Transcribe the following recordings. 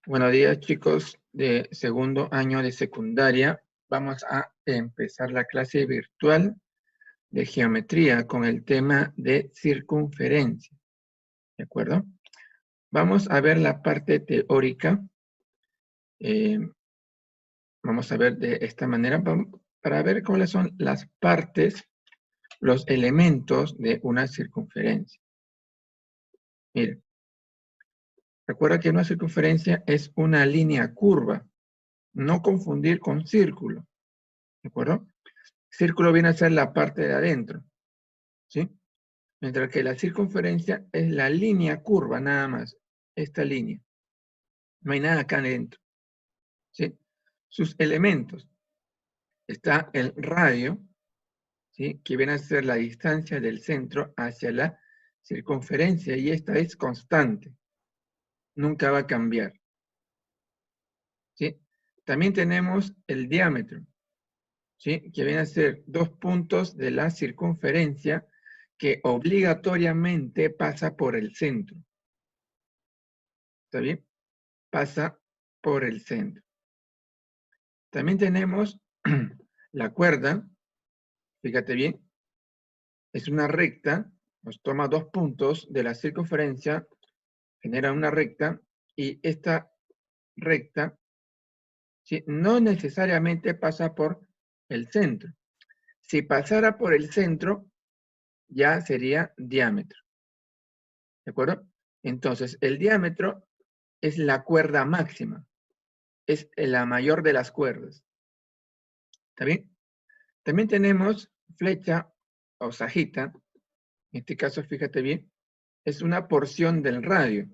Buenos días, chicos de segundo año de secundaria. Vamos a empezar la clase virtual de geometría con el tema de circunferencia. ¿De acuerdo? Vamos a ver la parte teórica. Vamos a ver de esta manera para ver cuáles son las partes, los elementos de una circunferencia. Miren, recuerda que una circunferencia es una línea curva. No confundir con círculo. ¿De acuerdo? Círculo viene a ser la parte de adentro, ¿sí? Mientras que la circunferencia es la línea curva, nada más. Esta línea. No hay nada acá adentro, ¿sí? Sus elementos. Está el radio, ¿sí? Que viene a ser la distancia del centro hacia la circunferencia, y esta es constante. Nunca va a cambiar, ¿sí? También tenemos el diámetro, ¿sí? Que viene a ser 2 puntos de la circunferencia que obligatoriamente pasa por el centro. ¿Está bien? Pasa por el centro. También tenemos la cuerda, fíjate bien, es una recta, nos toma 2 puntos de la circunferencia, genera una recta, y esta recta, ¿sí?, no necesariamente pasa por el centro. Si pasara por el centro, ya sería diámetro. ¿De acuerdo? Entonces, el diámetro es la cuerda máxima. Es la mayor de las cuerdas. ¿Está bien? También tenemos flecha o sajita. En este caso, fíjate bien, es una porción del radio.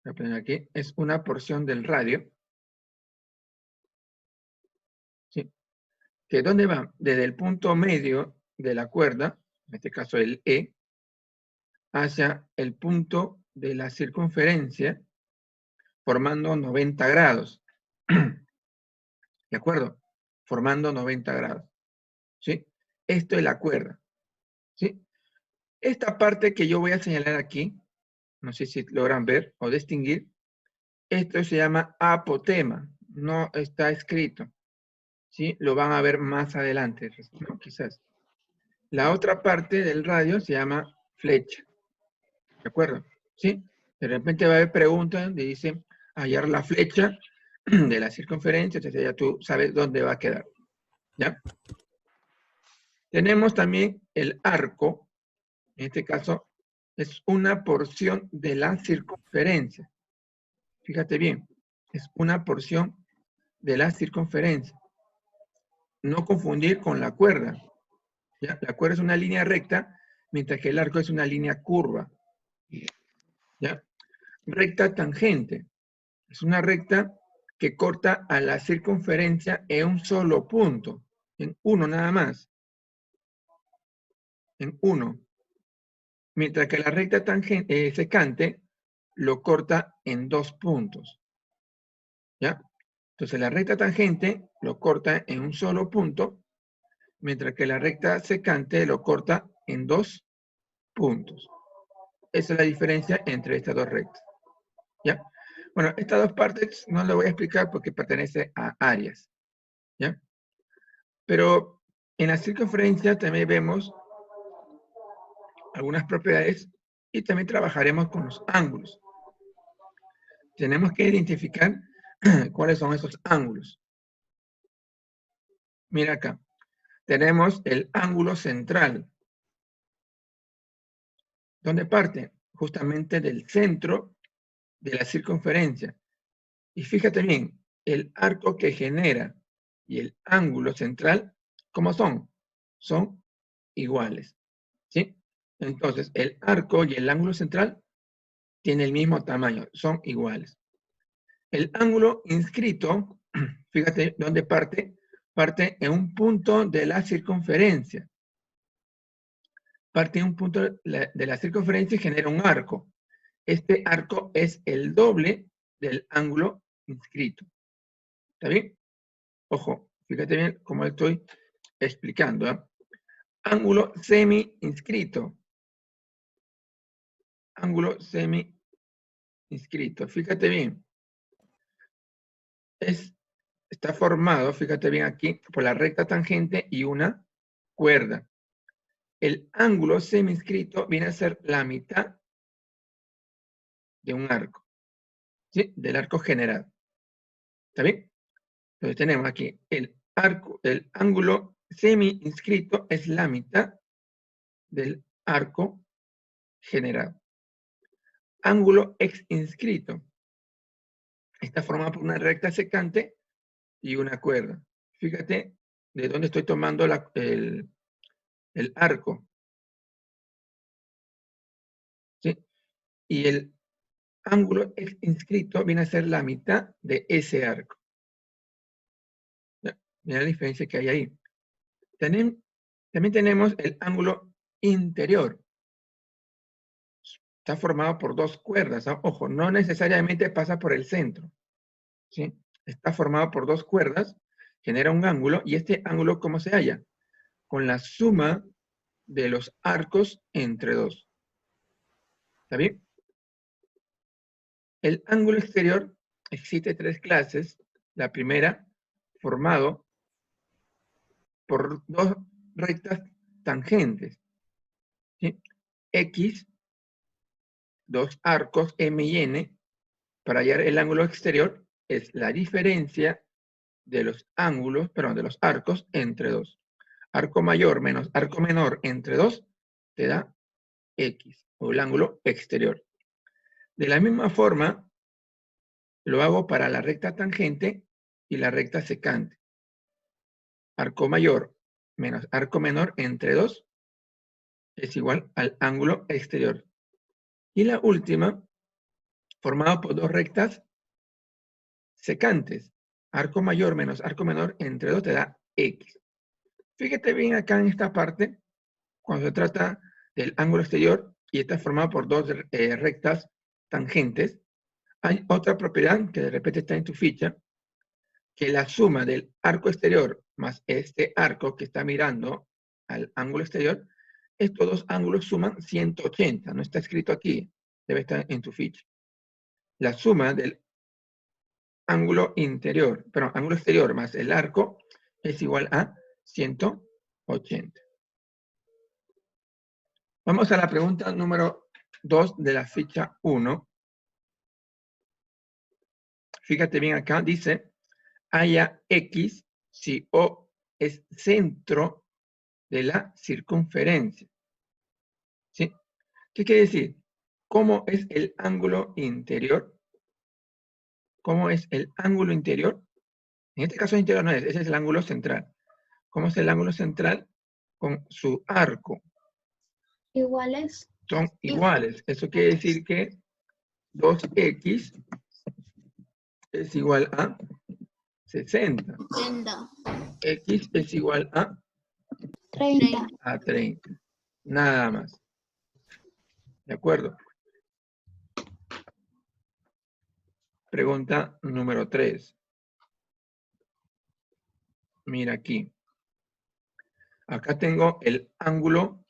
Voy a poner aquí, es una porción del radio. ¿Sí? ¿Que dónde va? Desde el punto medio de la cuerda, en este caso el E, hacia el punto de la circunferencia, formando 90 grados. ¿De acuerdo? Formando 90 grados. ¿Sí? Esto es la cuerda. ¿Sí? Esta parte que yo voy a señalar aquí, no sé si logran ver o distinguir, esto se llama apotema, no está escrito, ¿sí? Lo van a ver más adelante, ¿no? Quizás. La otra parte del radio se llama flecha, ¿de acuerdo? ¿Sí? De repente va a haber preguntas, dice hallar la flecha de la circunferencia, entonces ya tú sabes dónde va a quedar, ¿ya? Tenemos también el arco, en este caso es una porción de la circunferencia. Fíjate bien, es una porción de la circunferencia. No confundir con la cuerda. ¿Ya? La cuerda es una línea recta, mientras que el arco es una línea curva. ¿Ya? Recta tangente. Es una recta que corta a la circunferencia en un solo punto, en uno nada más. En uno. Mientras que la recta tangente, secante lo corta en 2 puntos. ¿Ya? Entonces la recta tangente lo corta en un solo punto, mientras que la recta secante lo corta en 2 puntos. Esa es la diferencia entre estas dos rectas. ¿Ya? Bueno, estas dos partes no las voy a explicar porque pertenece a áreas. ¿Ya? Pero en la circunferencia también vemos algunas propiedades y también trabajaremos con los ángulos. Tenemos que identificar cuáles son esos ángulos. Mira acá. Tenemos el ángulo central. ¿Dónde parte? Justamente del centro de la circunferencia. Y fíjate bien, el arco que genera y el ángulo central, ¿cómo son? Son iguales, ¿sí? Entonces, el arco y el ángulo central tienen el mismo tamaño, son iguales. El ángulo inscrito, fíjate dónde parte, parte en un punto de la circunferencia. Parte en un punto de la circunferencia y genera un arco. Este arco es el doble del ángulo inscrito. ¿Está bien? Ojo, fíjate bien cómo estoy explicando. ¿Eh? Ángulo semi-inscrito. Ángulo semi-inscrito. inscrito. Fíjate bien. Está formado, fíjate bien aquí, por la recta tangente y una cuerda. El ángulo semi-inscrito viene a ser la mitad de un arco, ¿sí? Del arco general. ¿Está bien? Entonces tenemos aquí el ángulo semi-inscrito es la mitad del arco general. Ángulo ex-inscrito está formado por una recta secante y una cuerda. Fíjate de dónde estoy tomando el arco, ¿sí? Y el ángulo inscrito viene a ser la mitad de ese arco. Mira la diferencia que hay ahí. También tenemos el ángulo interior. Está formado por dos cuerdas, ¿no? Ojo, no necesariamente pasa por el centro, ¿sí? Está formado por dos cuerdas, genera un ángulo, y este ángulo, ¿cómo se halla? Con la suma de los arcos entre dos. ¿Está bien? El ángulo exterior existe tres clases. La primera, formado por dos rectas tangentes, ¿sí? X, dos arcos M y N, para hallar el ángulo exterior, es la diferencia de los ángulos, perdón, de los arcos entre dos. Arco mayor menos arco menor entre dos te da X, o el ángulo exterior. De la misma forma, lo hago para la recta tangente y la recta secante. Arco mayor menos arco menor entre 2 es igual al ángulo exterior. Y la última, formada por dos rectas secantes. Arco mayor menos arco menor entre 2 te da X. Fíjate bien acá en esta parte, cuando se trata del ángulo exterior y está formado por dos rectas tangentes, hay otra propiedad que de repente está en tu ficha, que la suma del arco exterior más este arco que está mirando al ángulo exterior, estos dos ángulos suman 180. No está escrito aquí, debe estar en tu ficha. La suma del ángulo interior, perdón, ángulo exterior más el arco es igual a 180. Vamos a la pregunta número 2 de la ficha 1. Fíjate bien acá, dice, haya X si O es centro de la circunferencia. ¿Sí? ¿Qué quiere decir? ¿Cómo es el ángulo interior? ¿Cómo es el ángulo interior? En este caso interior no es, ese es el ángulo central. ¿Cómo es el ángulo central? Con su arco. Iguales. Son iguales. Eso quiere decir que 2x es igual a 60. X es igual a 30. A 30. Nada más. ¿De acuerdo? Pregunta número 3. Mira aquí. Acá tengo el ángulo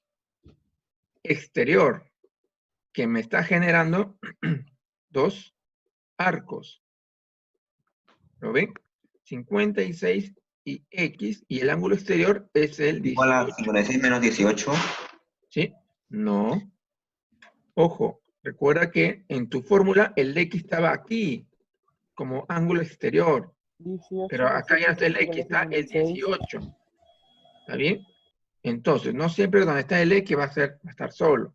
exterior que me está generando dos arcos. ¿Lo ven? 56 y X, y el ángulo exterior es el 18. Igual a 56 menos 18. ¿Sí? No. Ojo, recuerda que en tu fórmula el X estaba aquí como ángulo exterior. 18, Pero acá ya no está el X, está el 56. 18. ¿Está bien? Entonces, no siempre donde está el X va a estar solo.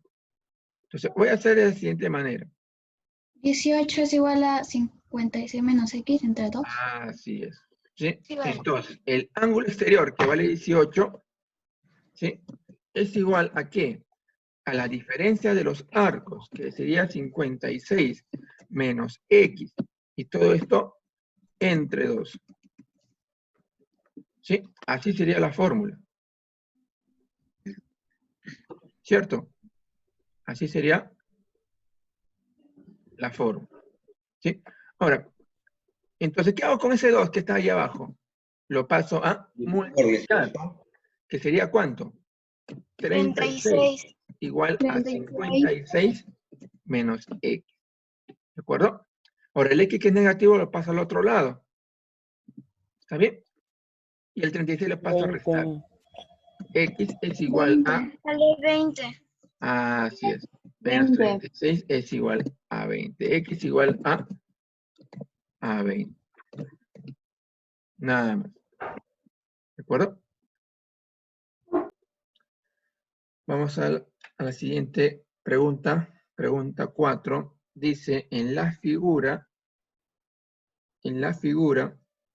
Entonces, voy a hacer de la siguiente manera. 18 es igual a 56 menos X entre 2. Así es. ¿Sí? Sí, vale. Entonces, el ángulo exterior que vale 18, ¿sí? Es igual a ¿qué? A la diferencia de los arcos, que sería 56 menos X. Y todo esto entre 2. ¿Sí? Así sería la fórmula. ¿Cierto? Así sería la fórmula. ¿Sí? Ahora, entonces, ¿qué hago con ese 2 que está ahí abajo? Lo paso a multiplicar. ¿Que sería cuánto? 36. Igual a 56 menos X. ¿De acuerdo? Ahora el X que es negativo lo pasa al otro lado. ¿Está bien? Y el 36 lo paso a restar. X es igual a... Sale 20. Así es. Menos 36 es igual a 20. X igual a 20. Nada más. ¿De acuerdo? Vamos a la siguiente pregunta. Pregunta 4. Dice, en la figura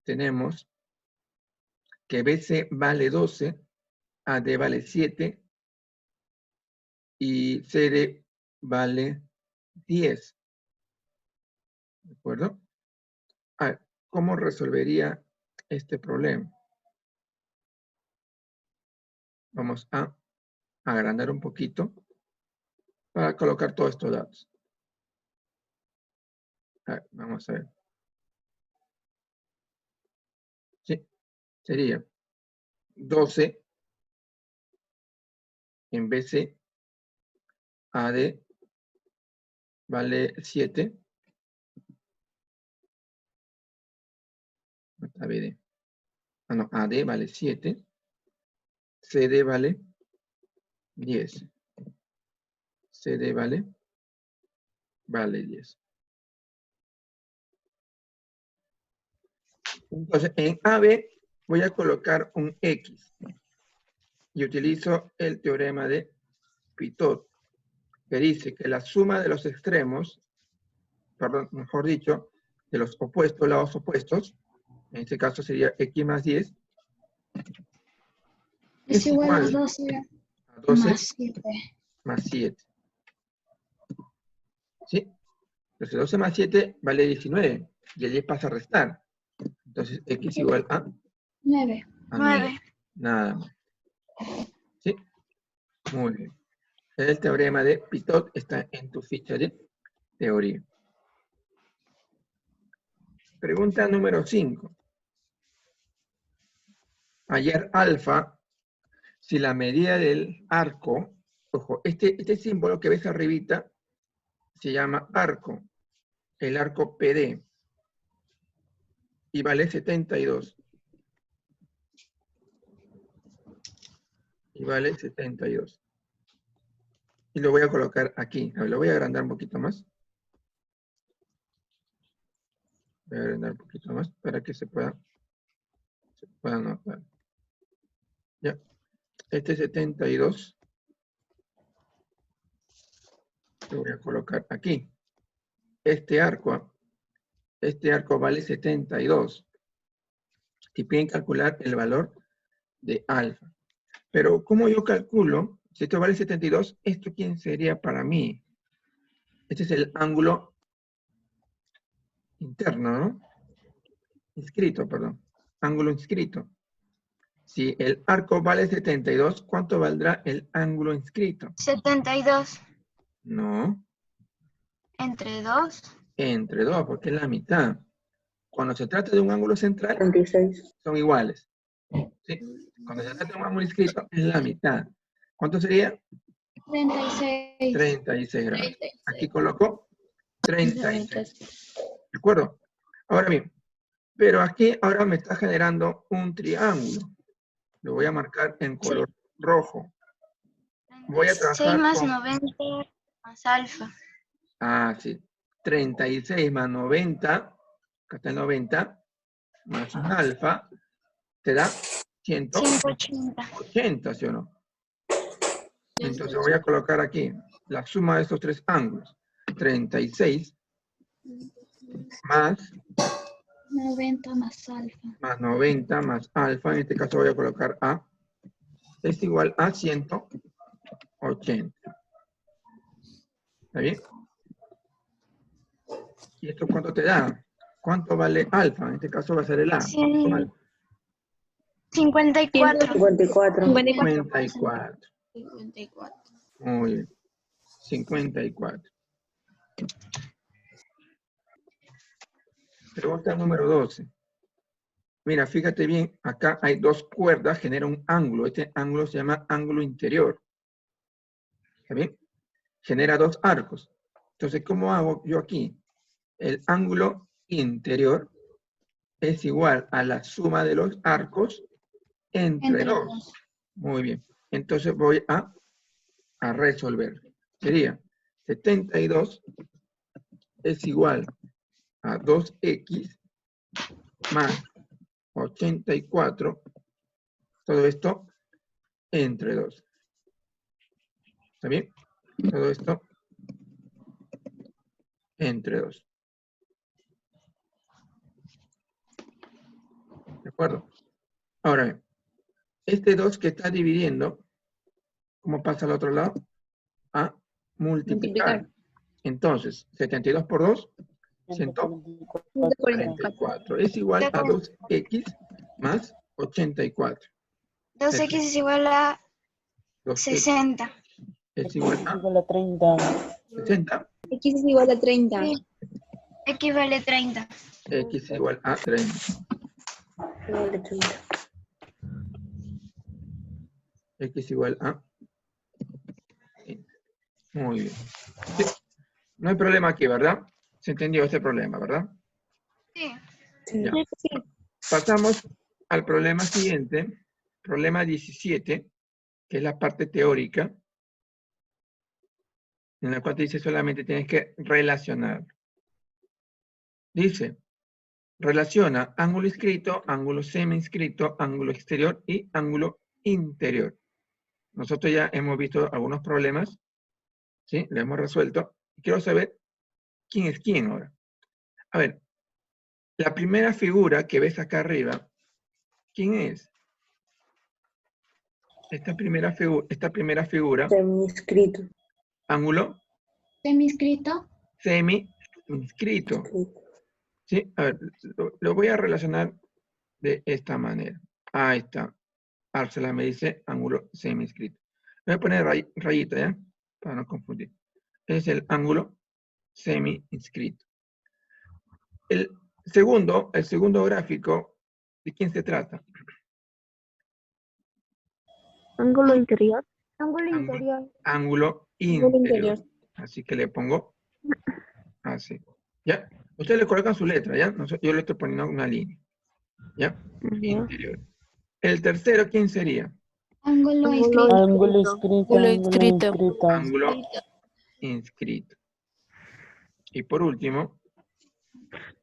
tenemos que BC vale 12, AD vale 7 y CD vale 10. ¿De acuerdo? A ver, ¿cómo resolvería este problema? Vamos a agrandar un poquito para colocar todos estos datos. A ver, vamos a ver. Sí, sería 12 en BC, AD vale 7. ABD. Ah, no, AD vale 7. CD vale 10. CD vale 10. Entonces, en AB voy a colocar un X. Y utilizo el teorema de Pitot, que dice que la suma de los extremos, perdón, mejor dicho, de los opuestos, lados opuestos, en este caso sería X más 10, Es igual a 12 a 12 más 7. más 7. ¿Sí? Entonces 12 más 7 vale 19, y el 10 pasa a restar. Entonces X igual a 9. a 9. Nada más. ¿Sí? Muy bien. El teorema de Pitot está en tu ficha de teoría. Pregunta número 5. Hallar alfa si la medida del arco, ojo, este símbolo que ves arribita se llama arco, el arco PD, y vale 72. Y vale 72. Y lo voy a colocar aquí. A ver, lo voy a agrandar un poquito más. Voy a agrandar un poquito más para que se pueda notar. Ya. Este 72 lo voy a colocar aquí. Este arco vale 72. Y piden calcular el valor de alfa. Pero ¿cómo yo calculo? Si esto vale 72, ¿esto quién sería para mí? Este es el ángulo interno, ¿no? Inscrito, perdón. Ángulo inscrito. Si el arco vale 72, ¿cuánto valdrá el ángulo inscrito? 72. No, Entre 2. entre 2, porque es la mitad. Cuando se trata de un ángulo central, 36. son iguales. ¿Sí? Cuando se trata de un ángulo inscrito, es la mitad. ¿Cuánto sería? 36. 36 grados. Aquí coloco 36. ¿De acuerdo? Ahora bien, pero aquí ahora me está generando un triángulo. Lo voy a marcar en color rojo. Voy a trabajar 6 más con... 90 más alfa. Ah, sí. 36 más 90, acá está el 90, más un alfa, te da 180, ¿sí o no? Entonces voy a colocar aquí la suma de estos tres ángulos. 36 más 90 más alfa. más 90 más alfa, en este caso voy a colocar A, es igual a 180. ¿Está bien? ¿Y esto cuánto te da? ¿Cuánto vale alfa? En este caso va a ser el A. ¿Cuánto vale? 54. 54. 54. 54. Muy bien. 54. Pregunta número 12. Mira, fíjate bien, acá hay dos cuerdas, genera un ángulo. Este ángulo se llama ángulo interior. ¿Está bien? Genera dos arcos. Entonces, ¿cómo hago yo aquí? el ángulo interior es igual a la suma de los arcos entre Entre 2. dos. Muy bien. Entonces voy a resolver. Sería 72 es igual a 2x más 84. Todo esto entre 2. ¿Está bien? Todo esto entre 2. ¿De acuerdo? Ahora bien, este 2 que está dividiendo, ¿cómo pasa al otro lado? A multiplicar. Entonces, 72 por 2, 144. Es igual a 2x más 84. 2x es igual a 2x 60. es igual a Igual a 30. 60. X es igual a 30. Sí. X vale 30. X igual a 30. Igual a 30. X igual a 30. Muy bien. Sí. No hay problema aquí, ¿verdad? Se entendió este problema, ¿verdad? Sí. Sí. Ya. Pasamos al problema siguiente, problema 17, que es la parte teórica, en la cual te dice solamente tienes que relacionar. Dice, relaciona ángulo inscrito, ángulo semi-inscrito, ángulo exterior y ángulo interior. Nosotros ya hemos visto algunos problemas, ¿sí? Lo hemos resuelto. Quiero saber quién es quién ahora. A ver, la primera figura que ves acá arriba, ¿quién es? Esta primera figura, Semi-inscrito. ángulo Semi-inscrito. semi-inscrito. ¿Sí? A ver, lo voy a relacionar de esta manera. Ahí está. Ársela me dice ángulo semi-inscrito. Voy a poner rayita, ¿ya? Para no confundir. Es el ángulo semi-inscrito. El segundo gráfico, ¿de quién se trata? Ángulo interior. Ángulo interior. Ángulo Ángulo interior. interior. Así que le pongo así. ¿Ya? Ustedes le colocan su letra, ¿ya? Yo le estoy poniendo una línea. ¿Ya? Interior. El tercero, ¿quién sería? Ángulo Ángulo inscrito. Ángulo inscrito. Ángulo Ángulo inscrito. inscrito. Ángulo inscrito. Y por último,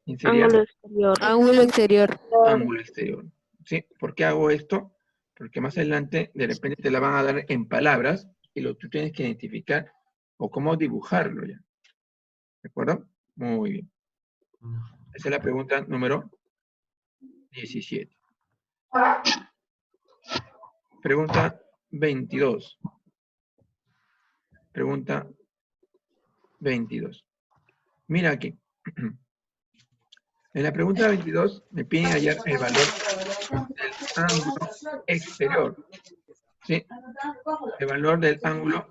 ¿quién sería? Ángulo exterior. Ángulo exterior. Ángulo exterior. ¿Sí? ¿Por qué hago esto? Porque más adelante, de repente, te la van a dar en palabras y tú tienes que identificar o cómo dibujarlo ya. ¿De acuerdo? Muy bien. Esa es la pregunta número 17. Pregunta 22. Pregunta 22. Mira aquí. En la pregunta 22 me piden hallar el valor del ángulo exterior. ¿Sí? El valor del ángulo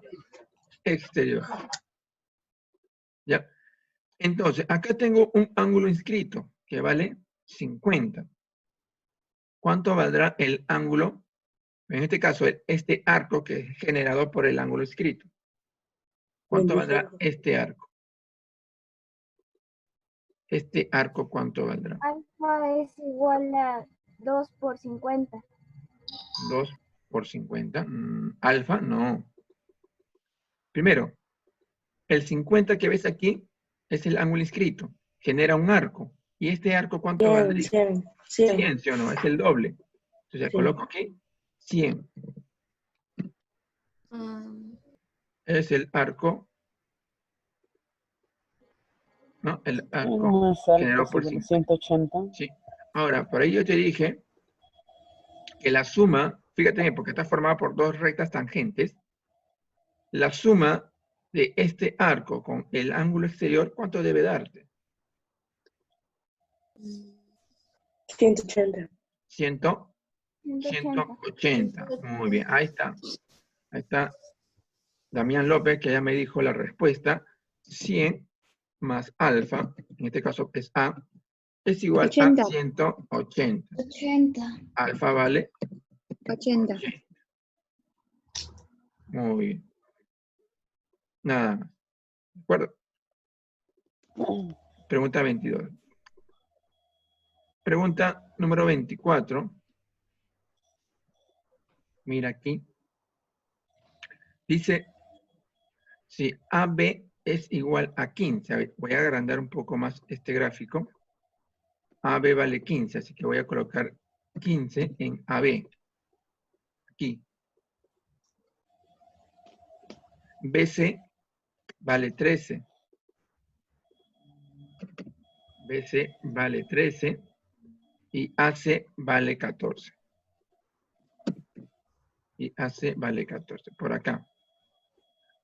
exterior. ¿Ya? Entonces, acá tengo un ángulo inscrito que vale 50. ¿Cuánto valdrá el ángulo? En este caso, este arco que es generado por el ángulo inscrito. ¿Cuánto valdrá este arco? Este arco, ¿cuánto valdrá? Alfa es igual a 2 por 50. 2 por 50. Alfa, no. Primero, el 50 que ves aquí es el ángulo inscrito. Genera un arco. ¿Y este arco cuánto valdría? 100. 100, ¿sí o no? Es el doble. Entonces, ya Sí. coloco aquí 100. Es el arco, ¿no? El arco Más alto, generado por igual a 50. 180. Sí. Ahora, por ahí yo te dije que la suma, fíjate bien, porque está formada por dos rectas tangentes, la suma de este arco con el ángulo exterior, ¿cuánto debe darte? 180. 180. Muy bien, ahí está. Ahí está Damián López, que ya me dijo la respuesta. 100 más alfa, en este caso es A, es igual 80. a 180. 80. Alfa vale 80. 80. Muy bien. Nada más. ¿De acuerdo? Pregunta 22. Pregunta número 24. Mira aquí. Dice, si AB es igual a 15. A ver, voy a agrandar un poco más este gráfico. AB vale 15, así que voy a colocar 15 en AB. Aquí. BC vale 13. BC vale 13 y AC vale 14. Y AC vale 14. Por acá.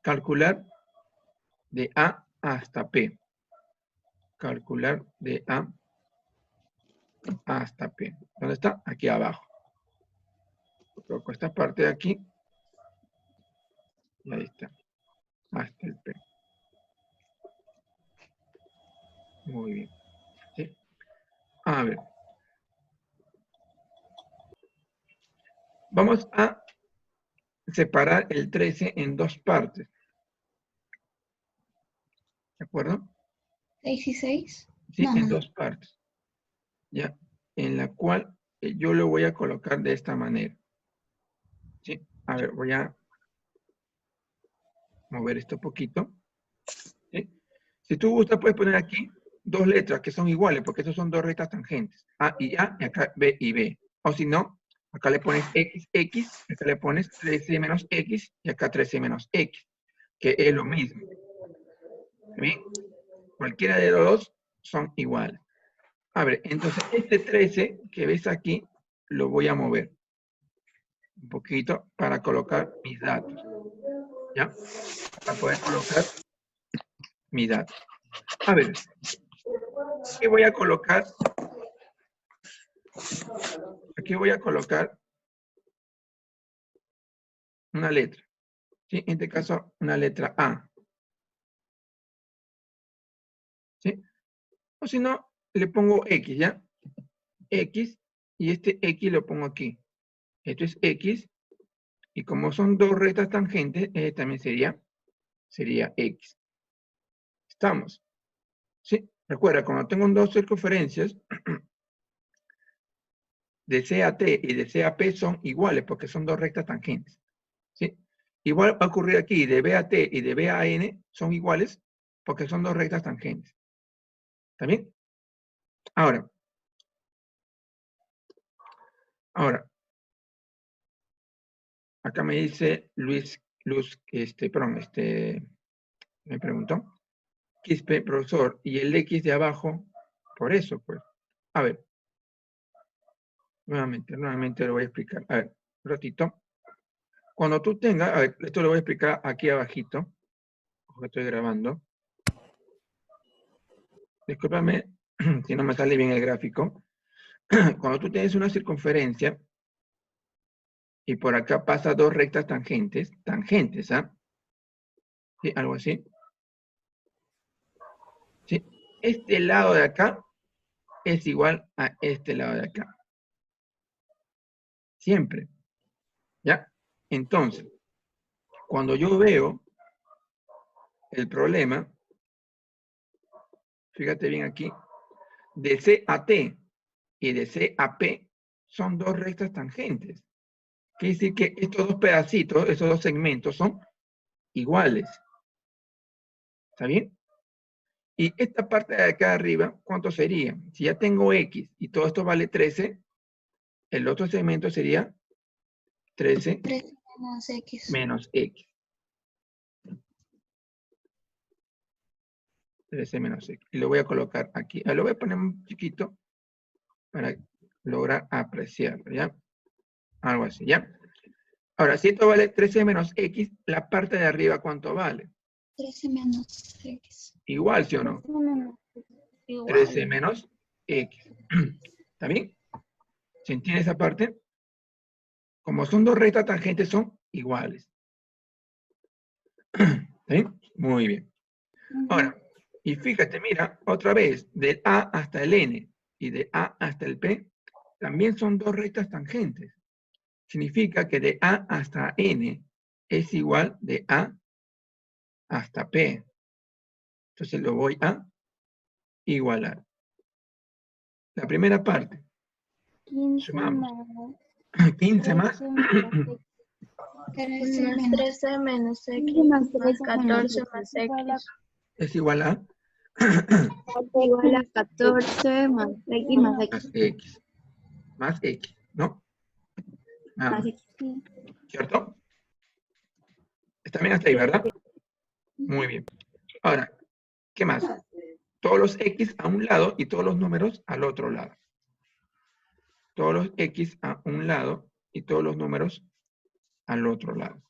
Calcular de A hasta P. Calcular de A hasta P. ¿Dónde está? Aquí abajo. Coloco esta parte de aquí. Y ahí está. Hasta el P. Muy bien. ¿Sí? A ver. Vamos a separar el 13 en dos partes. ¿De acuerdo? 6 y 6. Sí, No, en no. dos partes. ¿Ya? En la cual yo lo voy a colocar de esta manera. ¿Sí? A ver, voy a mover esto un poquito. ¿Sí? Si tú gustas, puedes poner aquí dos letras que son iguales, porque estos son dos rectas tangentes. A y A, y acá B y B. O si no, acá le pones X, X, acá le pones 13 menos X, y acá 13 menos X, que es lo mismo. ¿Bien? Cualquiera de los dos son iguales. A ver, entonces este 13 que ves aquí, lo voy a mover un poquito para colocar mis datos. ¿Ya? Para poder colocar mis datos. A ver, aquí voy a colocar una letra. ¿Sí? En este caso, una letra A. ¿Sí? O si no, le pongo X, ¿ya? X, y este X lo pongo aquí. Esto es X, y como son dos rectas tangentes, también sería X. ¿Estamos? ¿Sí? Recuerda, cuando tengo dos circunferencias, de CAT y de CAP son iguales, porque son dos rectas tangentes. ¿Sí? Igual va a ocurrir aquí, de BAT y de BAN son iguales, porque son dos rectas tangentes. ¿Está bien? Ahora, acá me dice Luz, me preguntó, Quispe, profesor, y el X de abajo, por eso, pues. A ver, nuevamente lo voy a explicar. A ver, un ratito. Cuando tú tengas, a ver, esto lo voy a explicar aquí abajito, porque estoy grabando. Discúlpame si no me sale bien el gráfico. Cuando tú tienes una circunferencia, y por acá pasa dos rectas tangentes, ¿ah? ¿Sí? Algo así. ¿Sí? Este lado de acá es igual a este lado de acá. Siempre. ¿Ya? Entonces, cuando yo veo el problema, fíjate bien aquí, de CAT y de CAP son dos rectas tangentes. Quiere decir que estos dos pedacitos, estos dos segmentos son iguales. ¿Está bien? Y esta parte de acá arriba, ¿cuánto sería? Si ya tengo X y todo esto vale 13, el otro segmento sería 13 13 menos X. menos X. 13 menos X. Y lo voy a colocar aquí. Lo voy a poner un chiquito para lograr apreciarlo, ¿ya? Algo así, ¿ya? Ahora, si esto vale 13 menos X, la parte de arriba, ¿cuánto vale? 13 menos X. Igual, ¿sí o no? Igual. 13 menos X. ¿Está bien? ¿Se entiende esa parte? Como son dos rectas tangentes, son iguales. ¿Sí? Muy bien. Ahora, y fíjate, mira, otra vez, del A hasta el N y de A hasta el P, también son dos rectas tangentes. Significa que de A hasta N es igual de A hasta P. Entonces lo voy a igualar. La primera parte. 15 Sumamos. más 15 más 13 menos X. 13 Más menos 13 menos 15 X más más 13 menos 14 más X. es igual a igual a 14 más X más X. más X. Más X, ¿no? Nada Más más, X. Sí. ¿cierto? Está bien hasta ahí, ¿verdad? Muy bien. Ahora, ¿qué más? Todos los X a un lado y todos los números al otro lado. Todos los X a un lado y todos los números al otro lado.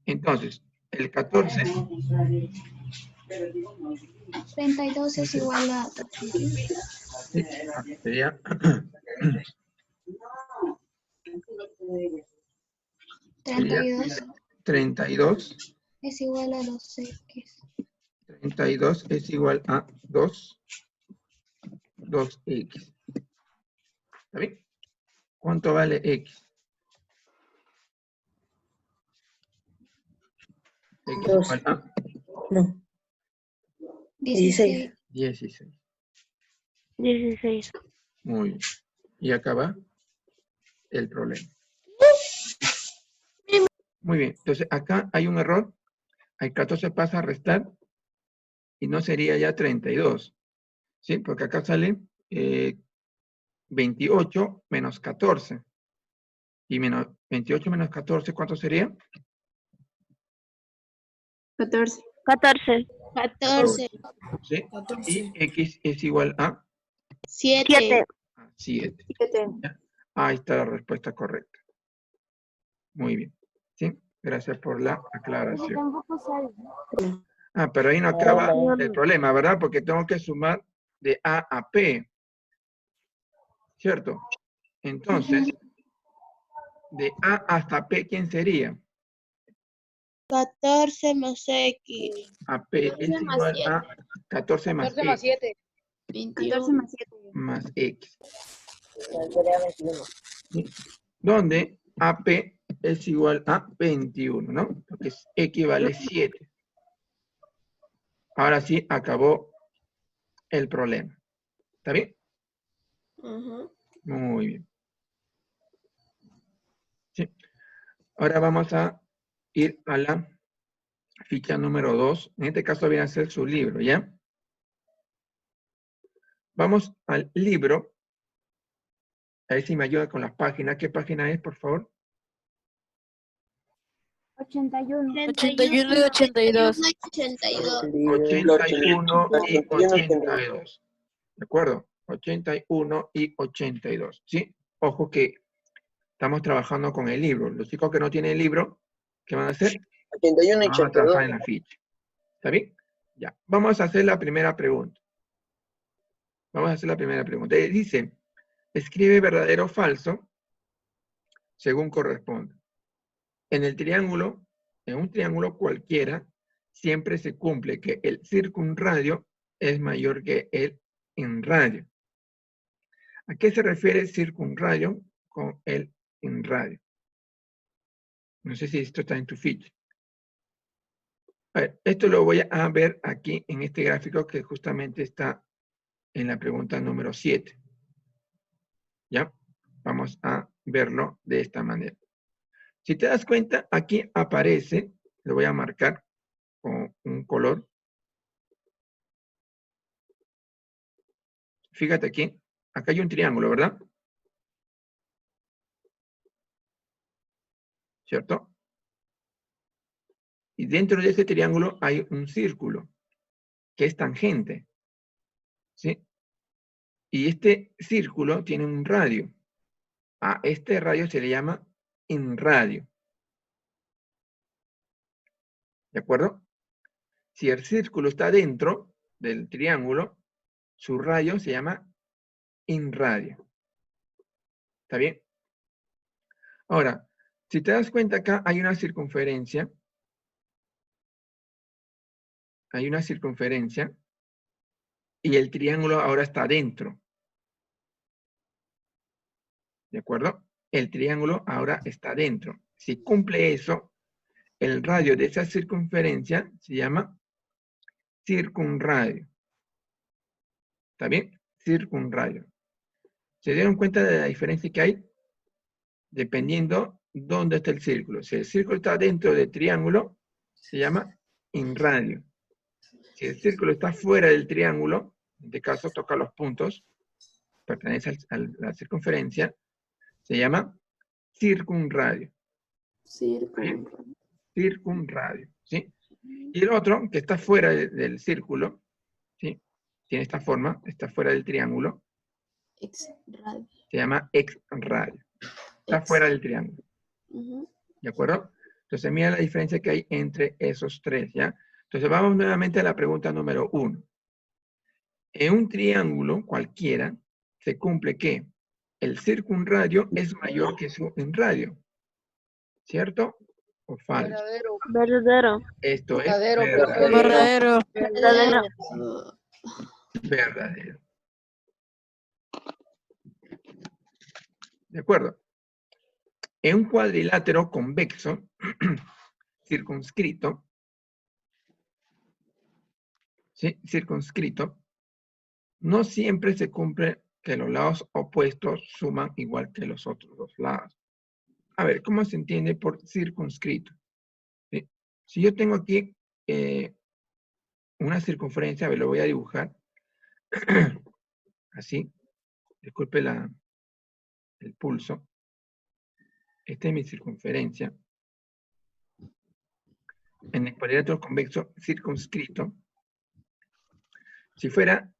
Entonces, el 14 32 es igual a sería 32 32. es igual a 2X. 32 es igual a 2X. ¿Está bien? ¿Cuánto vale X? X Dos. igual a No. 16. 16. 16. Muy bien. Y acá va el problema. Muy bien. Entonces, acá hay un error. El 14 pasa a restar y no sería ya 32. ¿Sí? Porque acá sale 28 menos 14. Y menos 28 menos 14, ¿cuánto sería? 14. 14. 14. ¿Sí? Y X es igual a 7. 7. 7. Ahí está la respuesta correcta. Muy bien. ¿Sí? Gracias por la Porque aclaración. tampoco sale. Ah, pero ahí no acaba Hola. el problema, ¿verdad? Porque tengo que sumar de A a P. ¿Cierto? Entonces, de A hasta P, ¿quién sería? 14 más X. A P es 14 más igual 7. a 14 más 14 más X 7. 14 más 7. más X. Sería 21. ¿Sí? Donde AP es igual a 21, ¿no? Porque X vale 7. Ahora sí, acabó el problema. ¿Está bien? Muy bien. ¿Sí? Ahora vamos a ir a la ficha número 2. En este caso viene a ser su libro, ¿ya? Vamos al libro. A ver si me ayuda con las páginas. ¿Qué página es, por favor? 81. 81 y 82. 82. 81 y 82. ¿De acuerdo? 81 y 82. ¿Sí? Ojo que estamos trabajando con el libro. Los chicos que no tienen el libro, ¿qué van a hacer? 81 y Van a 82. trabajar en la ficha. ¿Está bien? Ya. Vamos a hacer la primera pregunta. Vamos a hacer la primera pregunta. Dice, escribe verdadero o falso según corresponde. En el triángulo, en un triángulo cualquiera, siempre se cumple que el circunradio es mayor que el inradio. ¿A qué se refiere circunradio con el inradio? No sé si esto está en tu ficha. A ver, esto lo voy a ver aquí en este gráfico que justamente está en la pregunta número 7. ¿Ya? Vamos a verlo de esta manera. Si te das cuenta, aquí aparece, lo voy a marcar con un color. Fíjate aquí, acá hay un triángulo, ¿verdad? ¿Cierto? Y dentro de ese triángulo hay un círculo, que es tangente. ¿Sí? Y este círculo tiene un radio. A este radio se le llama inradio. ¿De acuerdo? Si el círculo está dentro del triángulo, su radio se llama inradio. ¿Está bien? Ahora, si te das cuenta acá hay una circunferencia. Hay una circunferencia. Y el triángulo ahora está dentro. ¿De acuerdo? El triángulo ahora está dentro. Si cumple eso, el radio de esa circunferencia se llama circunradio. ¿Está bien? Circunradio. ¿Se dieron cuenta de la diferencia que hay? Dependiendo dónde está el círculo. Si el círculo está dentro del triángulo, se llama inradio. Si el círculo está fuera del triángulo, en este caso toca los puntos, pertenece a la circunferencia, se llama circunradio. Circunradio, ¿sí? Y el otro, que está fuera del círculo, ¿sí? Tiene esta forma, está fuera del triángulo, se llama exradio. Está fuera del triángulo. ¿De acuerdo? Entonces, mira la diferencia que hay entre esos tres, ¿ya? Entonces, vamos nuevamente a la pregunta número 1. En un triángulo cualquiera, se cumple que el circunradio es mayor que su inradio. ¿Cierto o falso? Verdadero. Esto es Verdadero, verdadero. Verdadero. Verdadero. ¿De acuerdo? En un cuadrilátero convexo, circunscrito, ¿sí? Circunscrito, no siempre se cumple que los lados opuestos suman igual que los otros dos lados. A ver, ¿cómo se entiende por circunscrito? ¿Sí? Si yo tengo aquí una circunferencia, a ver, lo voy a dibujar. Así. Disculpe el pulso. Esta es mi circunferencia. En el cuadrilátero convexo circunscrito, si fuera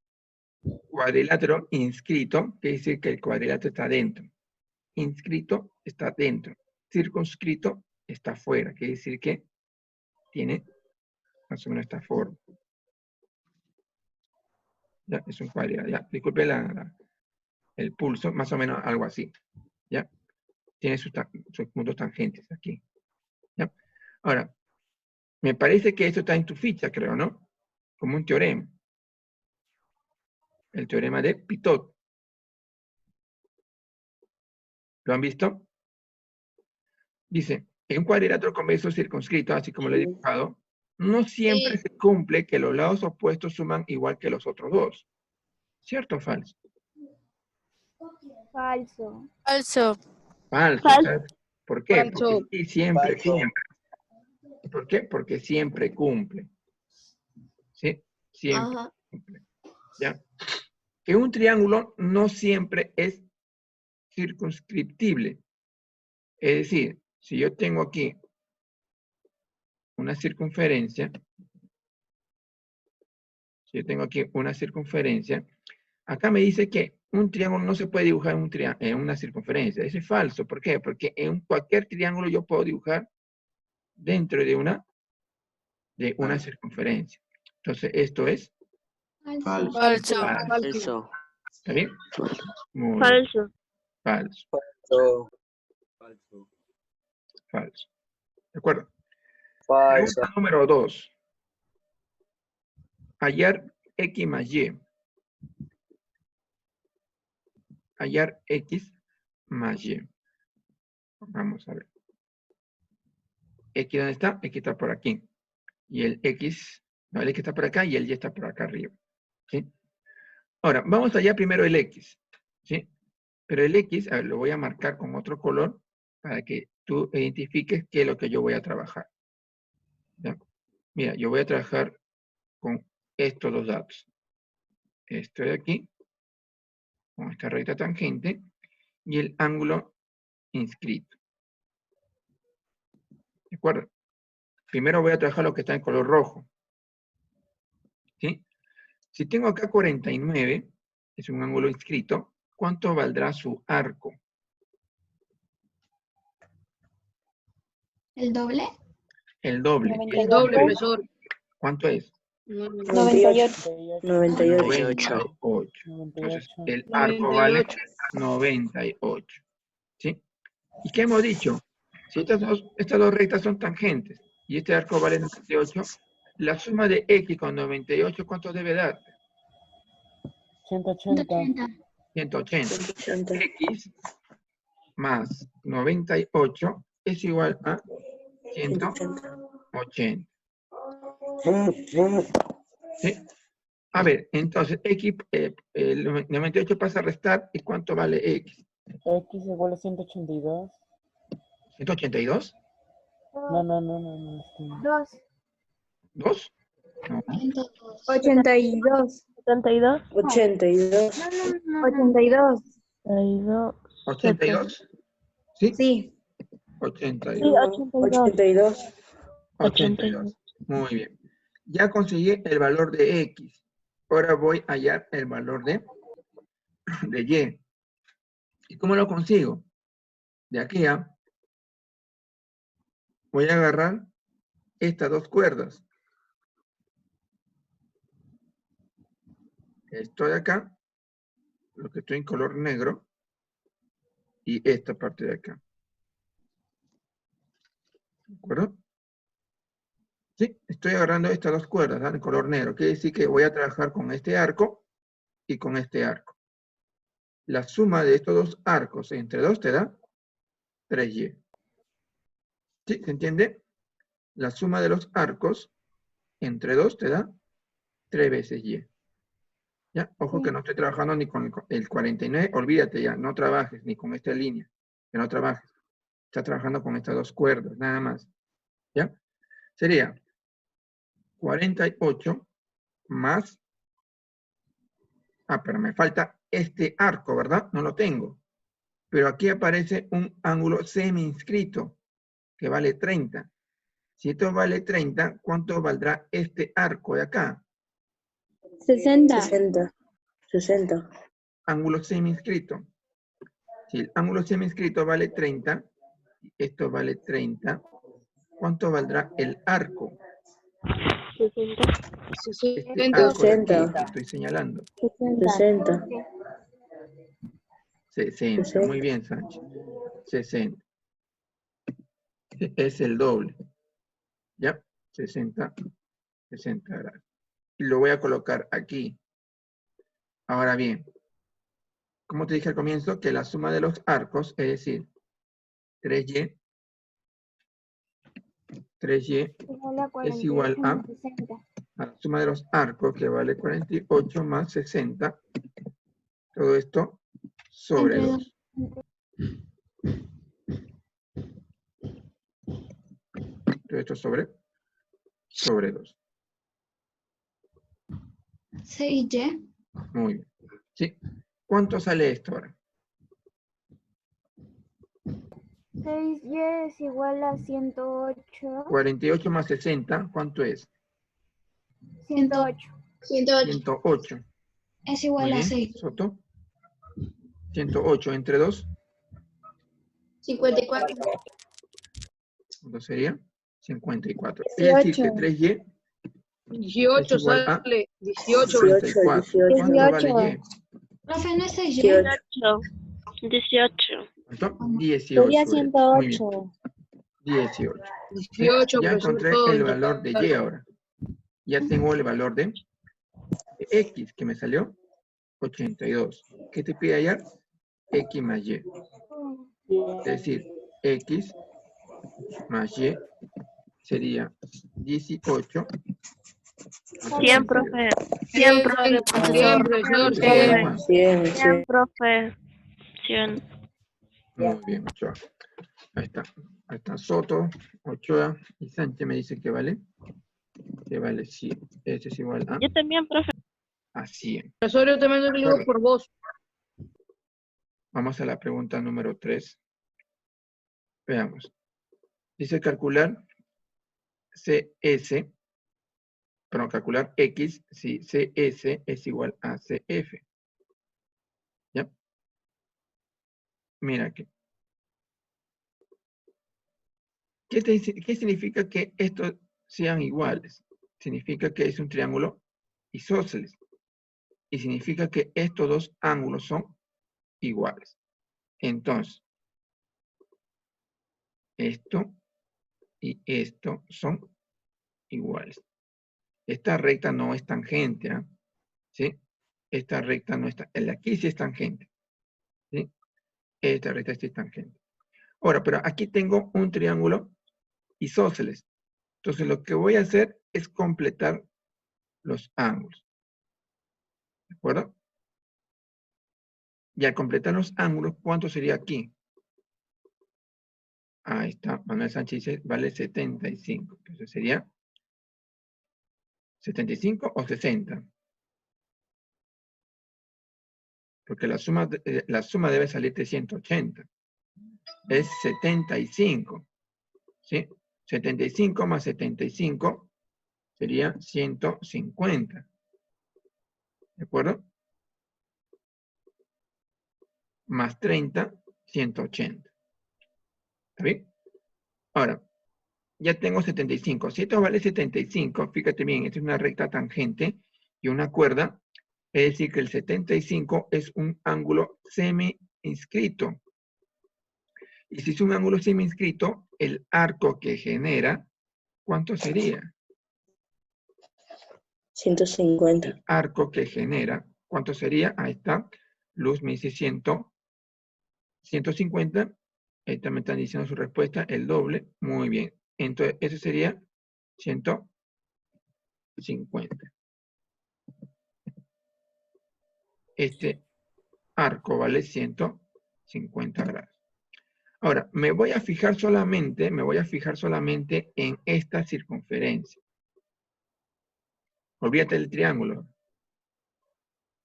cuadrilátero inscrito, quiere decir que el cuadrilátero está dentro. Inscrito está dentro. Circunscrito está fuera, quiere decir que tiene más o menos esta forma. Ya, es un cuadrilátero. Ya, disculpe el pulso, más o menos algo así. ¿Ya? Tiene sus puntos tangentes aquí. ¿Ya? Ahora, me parece que esto está en tu ficha, creo, ¿no? Como un teorema. El teorema de Pitot. ¿Lo han visto? Dice, en un cuadrilátero convexo circunscrito, así como lo he dibujado, no siempre se cumple que los lados opuestos suman igual que los otros dos. ¿Cierto o falso? Falso. Falso. Falso. ¿Sabes por qué? Falso. Porque sí, siempre Falso. cumple. ¿Por qué? Porque siempre cumple. ¿Sí? Siempre cumple. ¿Ya? Que un triángulo no siempre es circunscriptible. Es decir, si yo tengo aquí una circunferencia, acá me dice que un triángulo no se puede dibujar en una circunferencia. Eso es falso. ¿Por qué? Porque en cualquier triángulo yo puedo dibujar dentro de una circunferencia. Entonces, esto es Falso. Falso. Falso. ¿está bien? Muy bien. Falso. Falso. Falso. Falso. ¿De acuerdo? Falso. Pregunta número 2. Hallar X más Y. Hallar X más Y. Vamos a ver. X, ¿dónde está? X está por aquí. Y el X, no, el X está por acá y el Y está por acá arriba. ¿Sí? Ahora, vamos a hallar primero el X. ¿Sí? Pero el X, a ver, lo voy a marcar con otro color para que tú identifiques qué es lo que yo voy a trabajar. ¿Ya? Mira, yo voy a trabajar con estos dos datos. Esto de aquí, con esta recta tangente, y el ángulo inscrito. ¿De acuerdo? Primero voy a trabajar lo que está en color rojo. ¿Sí? Si tengo acá 49, es un ángulo inscrito, ¿cuánto valdrá su arco? ¿El doble? El doble. El doble, profesor. ¿Cuánto es? 98. 98. Entonces, el arco vale 98. ¿Sí? ¿Y qué hemos dicho? Si estas dos rectas son tangentes y este arco vale 98, la suma de X con 98, ¿cuánto debe dar? 180. 180. X más 98 es igual a 180. ¿Sí? A ver, entonces, X, el 98 pasa a restar, ¿y cuánto vale X? X igual a 182. ¿182? No. 2. ¿2? No. 82. 72. 82. No. 82. 82. ¿82? ¿Sí? Sí. 82. Sí, 82. 82. Muy bien. Ya conseguí el valor de X. Ahora voy a hallar el valor de Y. ¿Y cómo lo consigo? De aquí a... voy a agarrar estas dos cuerdas. Esto de acá, lo que estoy en color negro, y esta parte de acá. ¿De acuerdo? Sí, estoy agarrando estas dos cuerdas, ¿no? En color negro. Quiere decir que voy a trabajar con este arco y con este arco. La suma de estos dos arcos entre 2 te da 3Y. ¿Sí? ¿Se entiende? La suma de los arcos entre 2 te da 3 veces Y. ¿Ya? Ojo que no estoy trabajando ni con el 49. Olvídate ya, no trabajes ni con esta línea. Que no trabajes. Estás trabajando con estas dos cuerdas, nada más. ¿Ya? Sería 48 más... pero me falta este arco, ¿verdad? No lo tengo. Pero aquí aparece un ángulo semi-inscrito que vale 30. Si esto vale 30, ¿cuánto valdrá este arco de acá? 60. 60. Ángulo semi-inscrito. Si el ángulo semi-inscrito vale 30, esto vale 30, ¿cuánto valdrá el arco? 60. Este arco de aquí que estoy señalando. 60. 60. Muy bien, Sánchez. 60. Es el doble. ¿Ya? 60 grados. Y lo voy a colocar aquí. Ahora bien, como te dije al comienzo, que la suma de los arcos, es decir, 3Y es igual a la suma de los arcos, que vale 48 más 60. Todo esto sobre Entre 2. Todo esto sobre 2. 6Y. Muy bien. ¿Sí? ¿Cuánto sale esto ahora? 6Y es igual a 108. 48 más 60, ¿cuánto es? 108. 108. Es Muy igual a bien, 6. Soto. 108 entre 2. 54. ¿Cuánto sería? 54. Es decir, que 3Y 18 es igual a sale. 18. 54. ¿Cuánto vale Y? Profe, ¿no es 6Y? 18. ¿Cuánto? 18. Sería Muy bien. 108. 18. 18, Ya profesor, encontré todo el en valor de total. Y ahora. Ya tengo el valor de X, que me salió 82. ¿Qué te pide allá? X más Y. Es decir, X más Y sería 18. 100, profe. 100, profe. Bien, profesor, ¿Te pide algo 100. más? 100, profe. 100. Muy bien, Ochoa. Ahí está. Ahí está Soto, Ochoa y Sánchez me dice que vale. Que vale 100. Este es igual Yo también, profe. a 100. Profesor, yo también lo digo por vos. Vamos a la pregunta número 3. Veamos. Dice calcular CS, perdón, calcular X si CS es igual a CF. ¿Ya? Mira aquí. ¿Qué significa que estos sean iguales? Significa que es un triángulo isósceles. Y significa que estos dos ángulos son iguales. Entonces, esto y esto son iguales. Esta recta no es tangente, ¿ah? ¿Sí? Esta recta no está. El de aquí sí es tangente. ¿Sí? Esta recta sí es tangente. Ahora, pero aquí tengo un triángulo isósceles. Entonces, lo que voy a hacer es completar los ángulos. ¿De acuerdo? Y al completar los ángulos, ¿cuánto sería aquí? Ahí está, Manuel Sánchez dice, vale 75. Entonces sería 75 o 60. Porque la suma debe salir de 180. Es 75. ¿Sí? 75 más 75 sería 150. ¿De acuerdo? Más 30, 180. ¿Está bien? Ahora, ya tengo 75. Si esto vale 75, fíjate bien, esta es una recta tangente y una cuerda. Es decir, que el 75 es un ángulo semi-inscrito. Y si es un ángulo semi-inscrito, el arco que genera, ¿cuánto sería? 150. El arco que genera, ¿cuánto sería? Ahí está. Luz me dice 150. Ahí también están diciendo su respuesta, el doble. Muy bien. Entonces, eso sería 150. Este arco vale 150 grados. Ahora, me voy a fijar solamente en esta circunferencia. Olvídate del triángulo.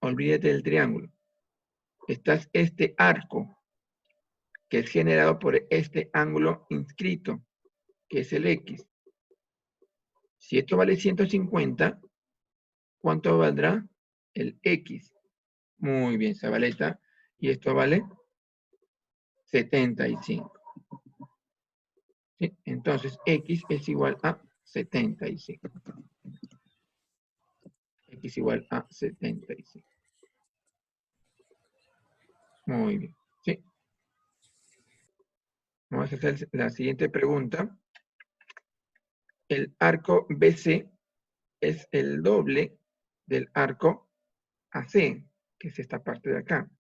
Olvídate del triángulo. Está este arco, que es generado por este ángulo inscrito, que es el X. Si esto vale 150, ¿cuánto valdrá? El X. Muy bien, Zabaleta. Y esto vale 75. ¿Sí? Entonces, X es igual a 75. X igual a 75. Muy bien. ¿Sí? Vamos a hacer la siguiente pregunta. El arco BC es el doble del arco AC, que es esta parte de acá.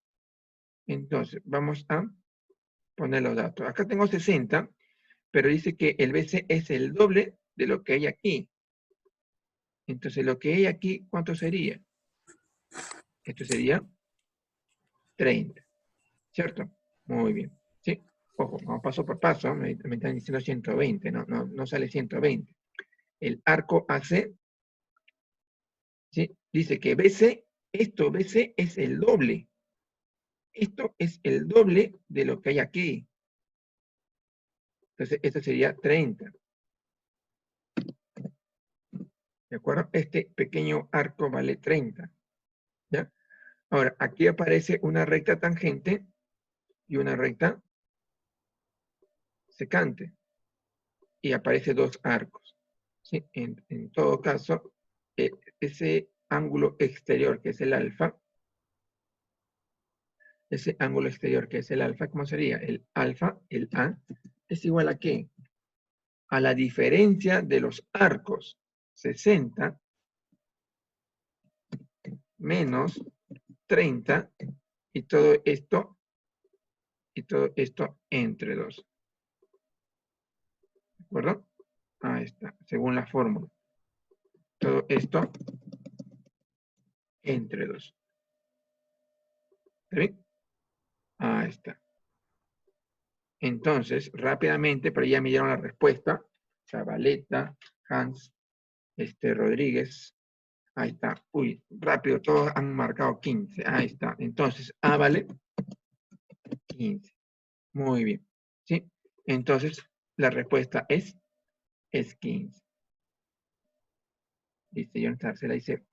Entonces, vamos a poner los datos. Acá tengo 60, pero dice que el BC es el doble de lo que hay aquí. Entonces, lo que hay aquí, ¿cuánto sería? Esto sería 30. ¿Cierto? Muy bien. ¿Sí? Ojo, vamos paso por paso. Me están diciendo 120. No sale 120. El arco AC, ¿sí? Dice que BC, BC es el doble. Esto es el doble de lo que hay aquí. Entonces, esto sería 30. ¿De acuerdo? Este pequeño arco vale 30. ¿Ya? Ahora, aquí aparece una recta tangente y una recta secante. Y aparece dos arcos. ¿Sí? En todo caso, ese ángulo exterior que es el alfa, ese ángulo exterior que es el alfa, ¿cómo sería? El alfa, el A, es igual a ¿qué? A la diferencia de los arcos 60 menos 30 y todo esto entre 2. ¿De acuerdo? Ahí está, según la fórmula. Todo esto entre 2. ¿Está bien? Ahí está. Entonces, rápidamente, pero ya me dieron la respuesta. Zabaleta, Hans, Rodríguez. Ahí está. Uy, rápido, todos han marcado 15. Ahí está. Entonces, A vale 15. Muy bien. ¿Sí? Entonces, la respuesta es 15. Dice Jonathan, se la dice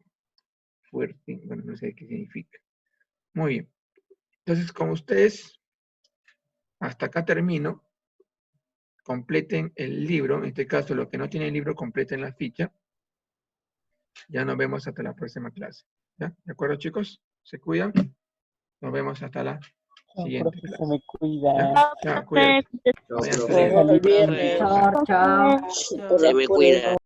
fuerte. Bueno, no sé qué significa. Muy bien. Entonces, como ustedes, hasta acá termino. Completen el libro. En este caso, los que no tienen el libro, completen la ficha. Ya nos vemos hasta la próxima clase. ¿Ya? ¿De acuerdo, chicos? ¿Se cuidan? Nos vemos hasta la siguiente Profe, clase. se me cuida. ¿Ya? Chao, cuídense. Chao, Váyanse profe. bien. Hasta el viernes. Chao, chao. Se me cuida.